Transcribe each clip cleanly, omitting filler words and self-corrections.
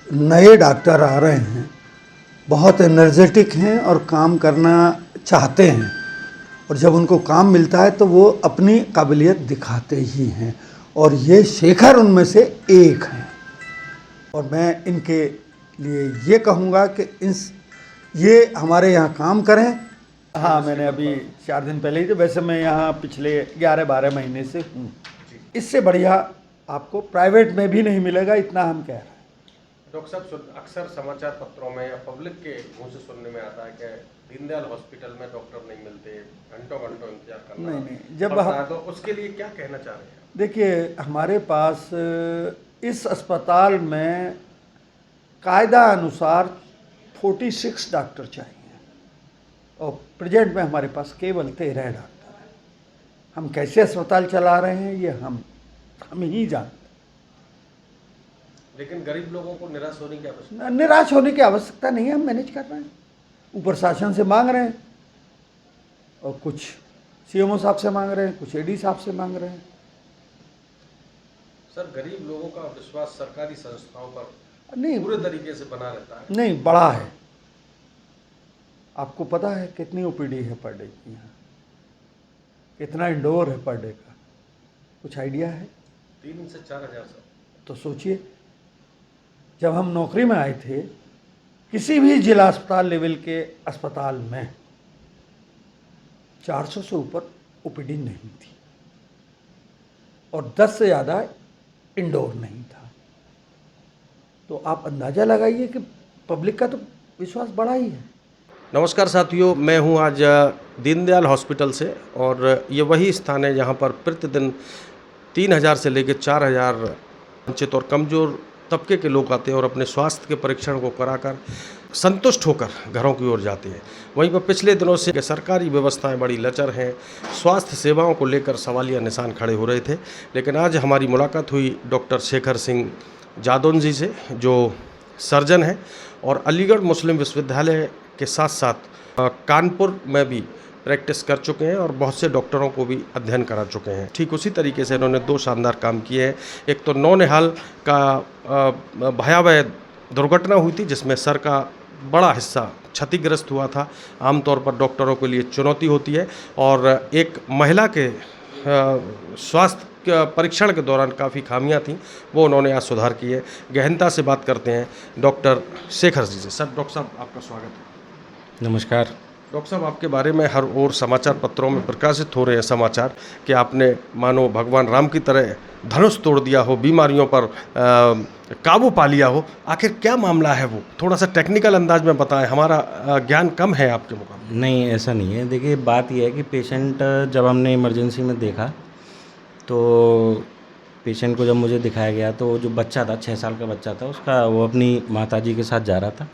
नए डॉक्टर आ रहे हैं, बहुत एनर्जेटिक हैं और काम करना चाहते हैं, और जब उनको काम मिलता है तो वो अपनी काबिलियत दिखाते ही हैं, और ये शेखर उनमें से एक हैं। और मैं इनके लिए ये कहूँगा कि ये हमारे यहाँ काम करें। हाँ, मैंने अभी 4 दिन पहले ही, तो वैसे मैं यहाँ पिछले 11-12 महीने से हूँ। इससे बढ़िया आपको प्राइवेट में भी नहीं मिलेगा, इतना हम कह रहे हैं। डॉक्टर साहब, अक्सर समाचार पत्रों में या पब्लिक के मुंह से सुनने में आता है कि दीनदयाल हॉस्पिटल में डॉक्टर नहीं मिलते, घंटों घंटों इंतजार करना नहीं, जब पड़ता है, तो उसके लिए क्या कहना चाह रहे हैं? देखिए, हमारे पास इस अस्पताल में कायदा अनुसार 46 डॉक्टर चाहिए, और प्रेजेंट में हमारे पास केवल 13 डॉक्टर हैं। हम कैसे अस्पताल चला रहे हैं ये हम ही जानते हैं। लेकिन गरीब लोगों को निराश होने की आवश्यकता निराश होने की आवश्यकता नहीं है, हम मैनेज कर रहे हैं। ऊपर शासन से मांग रहे हैं, और कुछ सीएमओ साहब से मांग रहे हैं, कुछ एडी साहब से मांग रहे हैं। सर, गरीब लोगों का विश्वास सरकारी संस्थाओं पर नहीं, पूरे तरीके से बना रहता है। नहीं, बड़ा है। आपको पता है कितनी ओपीडी है पर डे की यहाँ, कितना इंडोर है पर डे का, कुछ आइडिया है? 3 से 4 हज़ार सर। तो सोचिए, जब हम नौकरी में आए थे, किसी भी जिला अस्पताल लेवल के अस्पताल में 400 से ऊपर ओपीडी नहीं थी, और 10 से ज़्यादा इंडोर नहीं था। तो आप अंदाज़ा लगाइए कि पब्लिक का तो विश्वास बड़ा ही है। नमस्कार साथियों, मैं हूं आज दीनदयाल हॉस्पिटल से, और ये वही स्थान है जहां पर प्रतिदिन 3000 से लेकर 4000 वंचित और कमज़ोर तबके के लोग आते हैं और अपने स्वास्थ्य के परीक्षण को कराकर संतुष्ट होकर घरों की ओर जाते हैं। वहीं पर पिछले दिनों से सरकारी व्यवस्थाएं बड़ी लचर हैं, स्वास्थ्य सेवाओं को लेकर सवालिया निशान खड़े हो रहे थे। लेकिन आज हमारी मुलाकात हुई डॉक्टर शेखर सिंह जादौन जी से, जो सर्जन हैं और अलीगढ़ मुस्लिम विश्वविद्यालय के साथ साथ कानपुर में भी प्रैक्टिस कर चुके हैं और बहुत से डॉक्टरों को भी अध्ययन करा चुके हैं। ठीक उसी तरीके से इन्होंने 2 शानदार काम किए हैं। एक तो नौनिहाल का भयावह दुर्घटना हुई थी, जिसमें सर का बड़ा हिस्सा क्षतिग्रस्त हुआ था। आमतौर पर डॉक्टरों के लिए चुनौती होती है, और एक महिला के स्वास्थ्य परीक्षण के दौरान काफ़ी खामियां थीं, वो उन्होंने आज सुधार की है। गहनता से बात करते हैं डॉक्टर शेखर जी से। सर, डॉक्टर साहब, आपका स्वागत है। नमस्कार। डॉक्टर साहब, आपके बारे में हर ओर समाचार पत्रों में प्रकाशित हो रहे हैं समाचार कि आपने मानो भगवान राम की तरह धनुष तोड़ दिया हो, बीमारियों पर काबू पा लिया हो। आखिर क्या मामला है वो? थोड़ा सा टेक्निकल अंदाज में बताएं, हमारा ज्ञान कम है आपके मुकाबले। नहीं, ऐसा नहीं है। देखिए, बात यह है कि पेशेंट जब हमने इमरजेंसी में देखा, तो पेशेंट को जब मुझे दिखाया गया, तो जो बच्चा था, 6 साल का बच्चा था, उसका वो अपनी माताजी के साथ जा रहा था।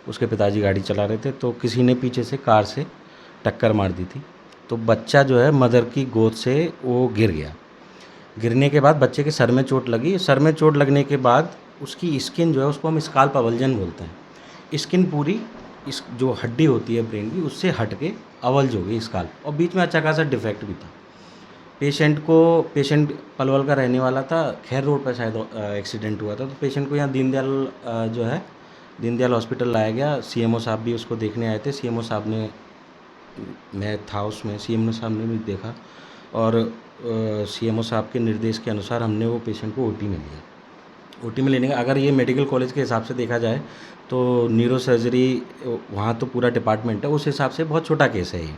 उसके पिताजी गाड़ी चला रहे थे, तो किसी ने पीछे से कार से टक्कर मार दी थी। तो बच्चा जो है मदर की गोद से वो गिर गया। गिरने के बाद बच्चे के सर में चोट लगी। सर में चोट लगने के बाद उसकी स्किन जो है, उसको हम स्काल्प अवल्जन बोलते हैं। स्किन पूरी, इस जो हड्डी होती है ब्रेन की, उससे हट के अवल्ज हो गई स्काल्प, और बीच में अच्छा खासा डिफेक्ट भी था। पेशेंट पलवल का रहने वाला था, खैर रोड पर शायद एक्सीडेंट हुआ था। तो पेशेंट को यहाँ दीनदयाल हॉस्पिटल लाया गया। सीएमओ साहब भी उसको देखने आए थे। सीएमओ साहब ने, मैं था उसमें, सीएमओ साहब ने भी देखा, और सीएमओ साहब के निर्देश के अनुसार हमने वो पेशेंट को ओटी में लिया। ओटी में लेने का, अगर ये मेडिकल कॉलेज के हिसाब से देखा जाए तो न्यूरो सर्जरी वहाँ तो पूरा डिपार्टमेंट है, उस हिसाब से बहुत छोटा केस है ये।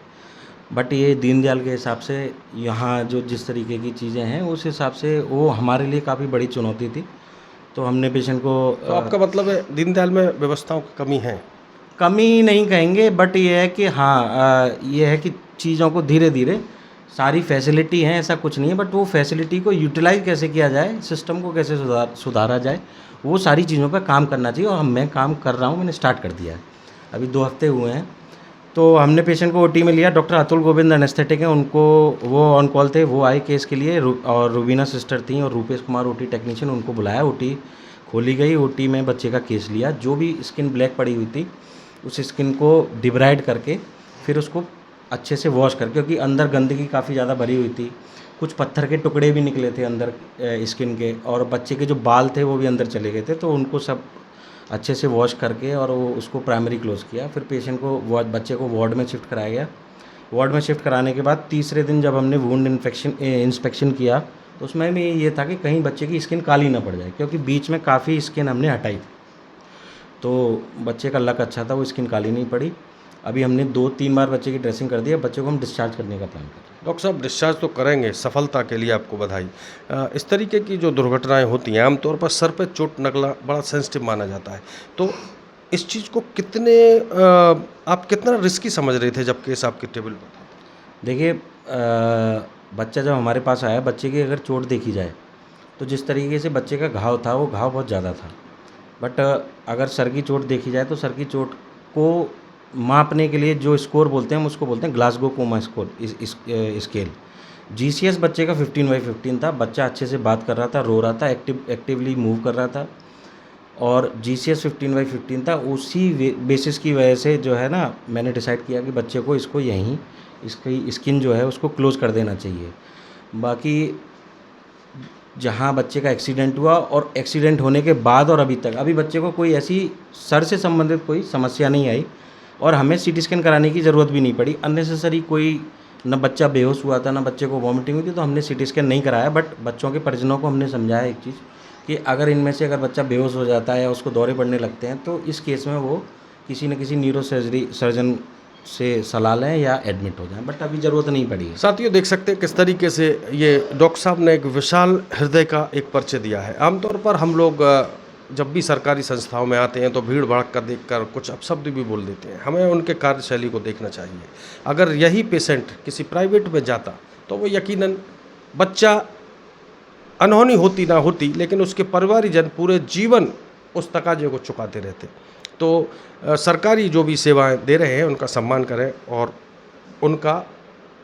बट ये दीनदयाल के हिसाब से यहाँ जो जिस तरीके की चीज़ें हैं, उस हिसाब से वो हमारे लिए काफ़ी बड़ी चुनौती थी। तो हमने पेशेंट को तो आपका मतलब है दीनदयाल में व्यवस्थाओं की कमी है? कमी नहीं कहेंगे, बट ये है कि हाँ, ये है कि चीज़ों को धीरे धीरे, सारी फैसिलिटी हैं, ऐसा कुछ नहीं है, बट वो फैसिलिटी को यूटिलाइज कैसे किया जाए, सिस्टम को कैसे सुधारा जाए, वो सारी चीज़ों पर काम करना चाहिए। और मैं काम कर रहा हूँ, मैंने स्टार्ट कर दिया है, अभी 2 हफ्ते हुए हैं। तो हमने पेशेंट को ओटी में लिया। डॉक्टर अतुल गोविंद एनेस्थेटिक हैं, उनको, वो ऑन कॉल थे, वो आए केस के लिए, और रुबीना सिस्टर थी, और रूपेश कुमार ओटी टेक्नीशियन, उनको बुलाया। ओटी खोली गई। ओटी में बच्चे का केस लिया। जो भी स्किन ब्लैक पड़ी हुई थी, उस स्किन को डिब्राइड करके फिर उसको अच्छे से वॉश करके, क्योंकि अंदर गंदगी काफ़ी ज़्यादा भरी हुई थी, कुछ पत्थर के टुकड़े भी निकले थे अंदर स्किन के, और बच्चे के जो बाल थे वो भी अंदर चले गए थे। तो उनको सब अच्छे से वॉश करके और वो उसको प्राइमरी क्लोज किया। फिर पेशेंट को बच्चे को वार्ड में शिफ्ट कराया गया। वार्ड में शिफ्ट कराने के बाद तीसरे दिन जब हमने वुंड इंस्पेक्शन किया तो उसमें भी ये था कि कहीं बच्चे की स्किन काली ना पड़ जाए, क्योंकि बीच में काफ़ी स्किन हमने हटाई थी। तो बच्चे का लक अच्छा था, वो स्किन काली नहीं पड़ी। अभी हमने 2-3 बार बच्चे की ड्रेसिंग कर दी है। बच्चे को हम डिस्चार्ज करने का प्लान कर रहे हैं। डॉक्टर साहब डिस्चार्ज तो करेंगे, सफलता के लिए आपको बधाई। इस तरीके की जो दुर्घटनाएं होती हैं आमतौर पर सर पे चोट लगना बड़ा सेंसिटिव माना जाता है, तो इस चीज़ को आप कितना रिस्की समझ रहे थे जब केस आपके टेबल पर था? देखिए, बच्चा जब हमारे पास आया, बच्चे की अगर चोट देखी जाए तो जिस तरीके से बच्चे का घाव था वो घाव बहुत ज़्यादा था। बट अगर सर की चोट देखी जाए तो सर की चोट को मापने के लिए जो स्कोर बोलते हैं हम उसको बोलते हैं Glasgow coma score scale. GCS बच्चे का 15/15 था। बच्चा अच्छे से बात कर रहा था, रो रहा था, एक्टिवली मूव कर रहा था और जीसीएस 15/15 था। उसी बेसिस की वजह से जो है ना, मैंने डिसाइड किया कि बच्चे को इसको यहीं इसकी स्किन जो है उसको क्लोज कर देना चाहिए। बाकी जहाँ बच्चे का एक्सीडेंट हुआ और एक्सीडेंट होने के बाद और अभी बच्चे को कोई ऐसी सर से संबंधित कोई समस्या नहीं आई और हमें सीटी स्कैन कराने की ज़रूरत भी नहीं पड़ी। अननेसेसरी कोई न बच्चा बेहोश हुआ था, न बच्चे को वॉमिटिंग हुई थी, तो हमने सीटी स्कैन नहीं कराया। बट बच्चों के परिजनों को हमने समझाया एक चीज़ कि अगर इनमें से अगर बच्चा बेहोश हो जाता है या उसको दौरे पड़ने लगते हैं तो इस केस में वो किसी न किसी न्यूरो सर्जन से सलाह लें या एडमिट हो जाएं। बट अभी ज़रूरत नहीं पड़ी है। साथियों देख सकते हैं किस तरीके से ये डॉक्टर साहब ने एक विशाल हृदय का एक परिचय दिया है। आमतौर पर हम लोग जब भी सरकारी संस्थाओं में आते हैं तो भीड़ भड़क देखकर कुछ अपशब्द भी बोल देते हैं। हमें उनके कार्यशैली को देखना चाहिए। अगर यही पेशेंट किसी प्राइवेट में जाता तो वो यकीनन बच्चा अनहोनी होती ना होती, लेकिन उसके परिवारजन पूरे जीवन उस तकाजे को चुकाते रहते। तो सरकारी जो भी सेवाएं दे रहे हैं उनका सम्मान करें और उनका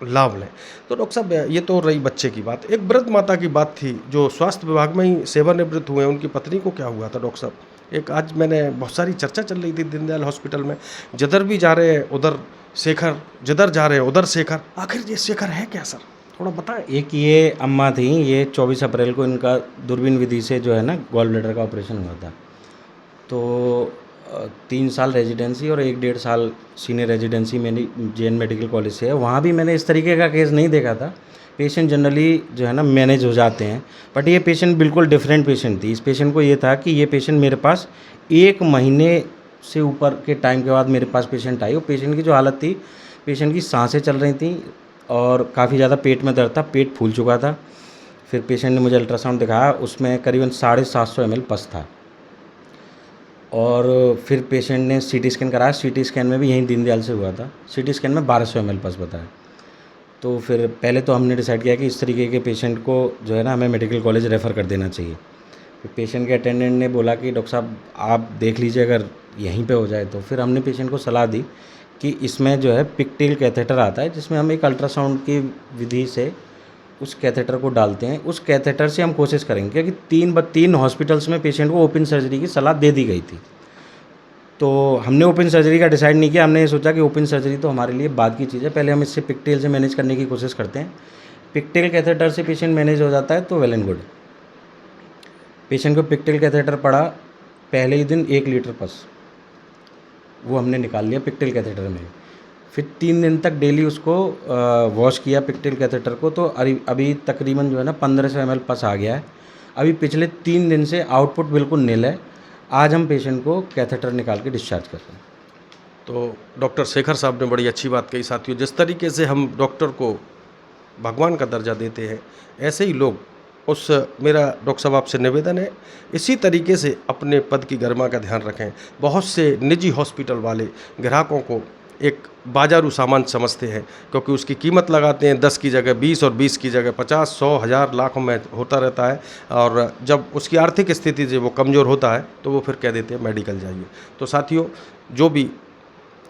लाभ लें। तो डॉक्टर साहब ये तो रही बच्चे की बात। एक वृद्ध माता की बात थी जो स्वास्थ्य विभाग में ही सेवानिवृत्त हुए, उनकी पत्नी को क्या हुआ था डॉक्टर साहब? एक आज मैंने बहुत सारी चर्चा चल रही थी दीनदयाल हॉस्पिटल में, जिधर भी जा रहे हैं उधर शेखर, जिधर जा रहे हैं उधर शेखर। आखिर ये शेखर है क्या सर, थोड़ा बताएं। एक ये अम्मा थी, ये 24 अप्रैल को इनका दूरबीन विधि से जो है ना गॉल ब्लैडर का ऑपरेशन हुआ था। तो 3 साल रेजिडेंसी और 1-1.5 साल सीनियर रेजिडेंसी मेरी जेएन मेडिकल कॉलेज से है। वहाँ भी मैंने इस तरीके का केस नहीं देखा था। पेशेंट जनरली जो है ना मैनेज हो जाते हैं, बट ये पेशेंट बिल्कुल डिफरेंट पेशेंट थी। इस पेशेंट को ये था कि ये पेशेंट मेरे पास 1 महीने से ऊपर के टाइम के बाद मेरे पास पेशेंट आई। और पेशेंट की जो हालत थी, पेशेंट की सांसें चल रही थी और काफ़ी ज़्यादा पेट में दर्द था, पेट फूल चुका था। फिर पेशेंट ने मुझे अल्ट्रासाउंड दिखाया, उसमें करीबन 750 ml पस था। और फिर पेशेंट ने सीटी स्कैन कराया। सीटी स्कैन में भी यहीं दीनदयाल से हुआ था। सीटी स्कैन में 1200 ml पस बताया। तो फिर पहले तो हमने डिसाइड किया कि इस तरीके के पेशेंट को जो है ना हमें मेडिकल कॉलेज रेफ़र कर देना चाहिए। फिर पेशेंट के अटेंडेंट ने बोला कि डॉक्टर साहब आप देख लीजिए अगर यहीं पे हो जाए तो। फिर हमने पेशेंट को सलाह दी कि इसमें जो है पिगटेल कैथेटर आता है, जिसमें हम एक अल्ट्रासाउंड की विधि से उस कैथेटर को डालते हैं। उस कैथेटर से हम कोशिश करेंगे, क्योंकि 3 हॉस्पिटल्स में पेशेंट को ओपन सर्जरी की सलाह दे दी गई थी। तो हमने ओपन सर्जरी का डिसाइड नहीं किया। हमने ये सोचा कि ओपन सर्जरी तो हमारे लिए बाद की चीज़ है, पहले हम इससे पिगटेल से मैनेज करने की कोशिश करते हैं। पिगटेल कैथेटर से पेशेंट मैनेज हो जाता है तो वेल एंड गुड। पेशेंट को पिगटेल कैथेटर पड़ा, पहले ही दिन 1 लीटर पस वो हमने निकाल लिया पिगटेल कैथेटर में। फिर 3 दिन तक डेली उसको वॉश किया पिगटेल कैथेटर को। तो अभी तकरीबन जो है ना 1500 ml पस आ गया है। अभी पिछले 3 दिन से आउटपुट बिल्कुल निल है। आज हम पेशेंट को कैथेटर निकाल के डिस्चार्ज कर रहे हैं। तो डॉक्टर शेखर साहब ने बड़ी अच्छी बात कही। साथियों जिस तरीके से हम डॉक्टर को भगवान का दर्जा देते हैं, ऐसे ही लोग मेरा डॉक्टर साहब आपसे निवेदन है इसी तरीके से अपने पद की गरिमा का ध्यान रखें। बहुत से निजी हॉस्पिटल वाले ग्राहकों को एक बाजारू सामान समझते हैं, क्योंकि उसकी कीमत लगाते हैं 10 की जगह 20 और 20 की जगह 50, 100, 1000, लाखों में होता रहता है। और जब उसकी आर्थिक स्थिति से वो कमज़ोर होता है तो वो फिर कह देते हैं मेडिकल जाइए। तो साथियों जो भी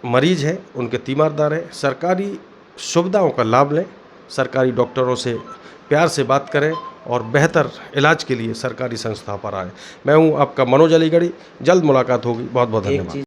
मरीज़ हैं उनके तीमारदार हैं, सरकारी सुविधाओं का लाभ लें, सरकारी डॉक्टरों से प्यार से बात करें और बेहतर इलाज के लिए सरकारी संस्था पर आएँ। मैं हूँ आपका मनोज अलीगढ़ी। जल्द मुलाकात होगी। बहुत बहुत धन्यवाद।